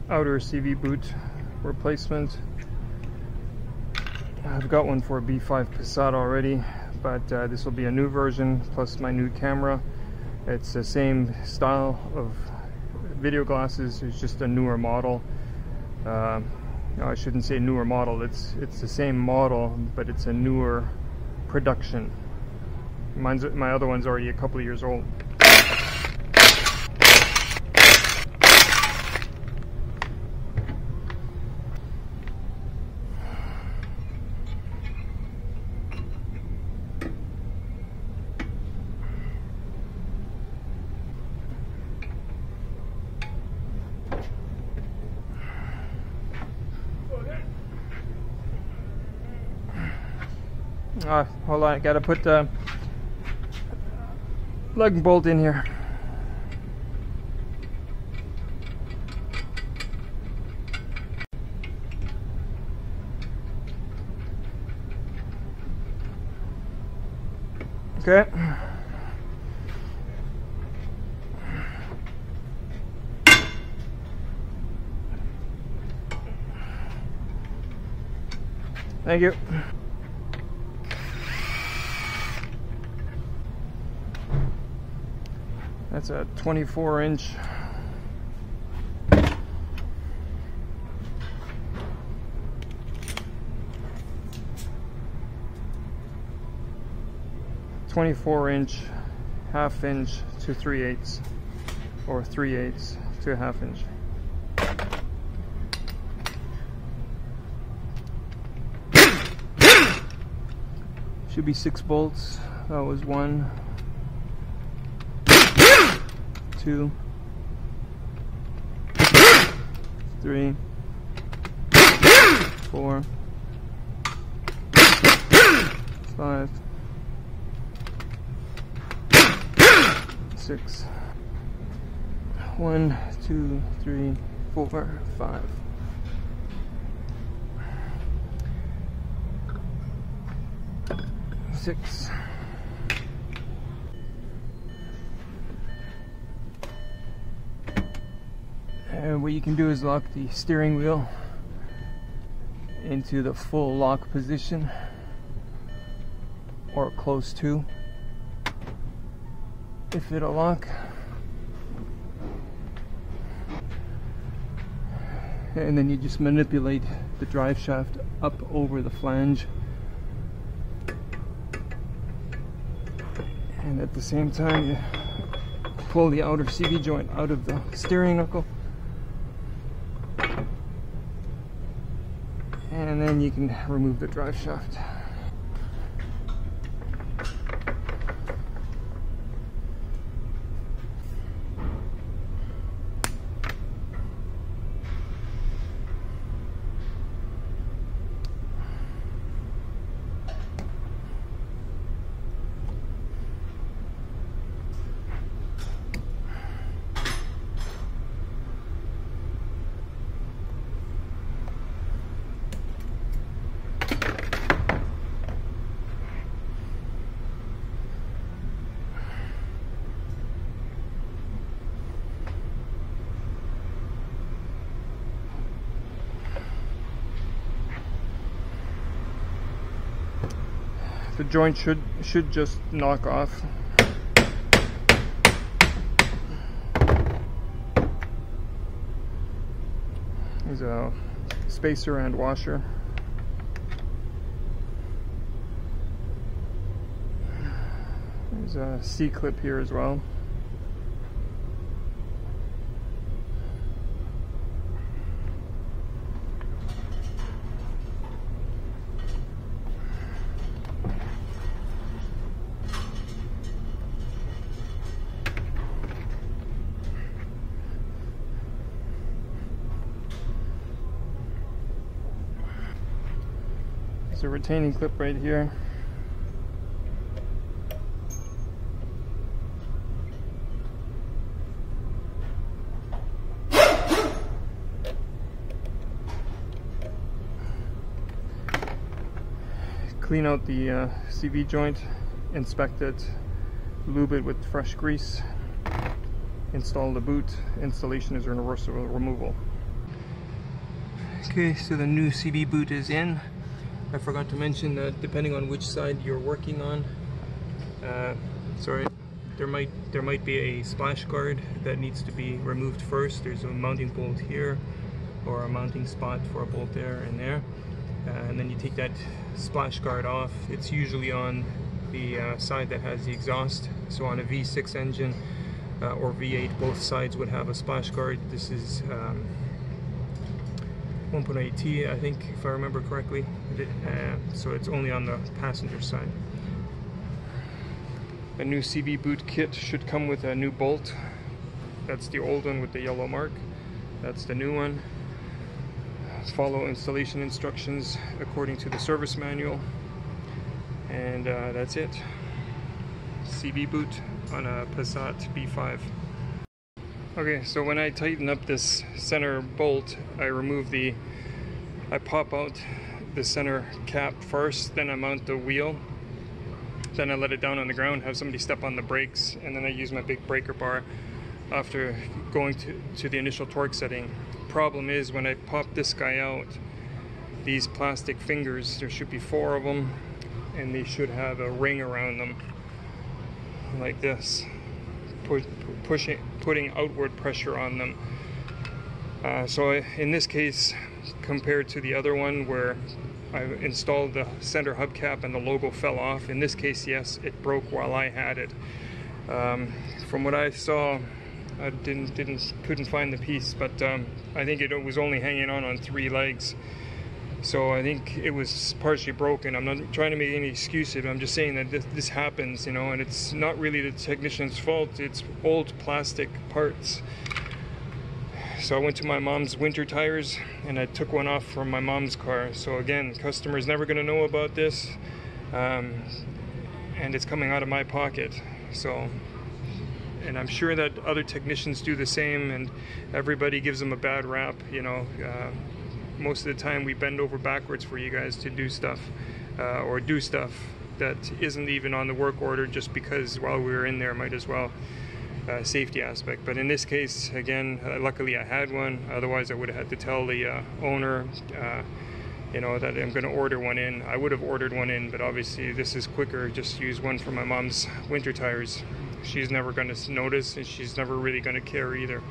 outer CV boot replacement. I've got one for a B5 Passat already, but this will be a new version plus my new camera. It's the same style of video glasses, it's just a newer model. No, I shouldn't say newer model, it's the same model, but it's a newer production. My other one's already a couple of years old. Hold on, I gotta put the lug and bolt in here. Okay. Thank you. That's a 24-inch. Half-inch to 3/8, or 3/8 to a half-inch. Should be 6 bolts. That was 1, 2, 3, 4, 5, 6. 1, 2, 3, 4, 5. Six. And what you can do is lock the steering wheel into the full lock position, or close to, if it'll lock. And then you just manipulate the drive shaft up over the flange, and at the same time you pull the outer CV joint out of the steering knuckle, and then you can remove the drive shaft. The joint should just knock off. There's a spacer and washer. There's a C-clip here as well. There's a retaining clip right here. Clean out the CV joint, inspect it, lube it with fresh grease, install the boot. Installation is a reversible removal. Okay, so the new CB boot is in. I forgot to mention that depending on which side you're working on, there might be a splash guard that needs to be removed first. There's a mounting bolt here, or a mounting spot for a bolt there and there, and then you take that splash guard off. It's usually on the side that has the exhaust. So on a V6 engine or V8, both sides would have a splash guard. This is 1.8T, I think, if I remember correctly. So it's only on the passenger side. A new CB boot kit should come with a new bolt. That's the old one with the yellow mark. That's the new one. Follow installation instructions according to the service manual. And that's it. CB boot on a Passat B5. Okay, so when I tighten up this center bolt, I pop out the center cap first, then I mount the wheel, then I let it down on the ground, have somebody step on the brakes, and then I use my big breaker bar after going to the initial torque setting. Problem is, when I pop this guy out, these plastic fingers, there should be 4 of them, and they should have a ring around them like this, putting outward pressure on them. So in this case, compared to the other one where I installed the center hubcap and the logo fell off, in this case, yes, it broke while I had it. From what I saw, I couldn't find the piece, but I think it was only hanging on 3 legs. So I think it was partially broken. I'm not trying to make any excuses. I'm just saying that this happens, you know, and it's not really the technician's fault. It's old plastic parts. So I went to my mom's winter tires and I took one off from my mom's car. So again, customer's never going to know about this, and it's coming out of my pocket. So, and I'm sure that other technicians do the same, and everybody gives them a bad rap, you know. Most of the time we bend over backwards for you guys to do stuff, or do stuff that isn't even on the work order just because while we were in there, might as well. Safety aspect. But in this case, again, luckily I had one. Otherwise I would have had to tell the owner, you know, that I'm going to order one in. I would have ordered one in, but obviously this is quicker. Just use one for my mom's winter tires. She's never going to notice, and she's never really going to care either.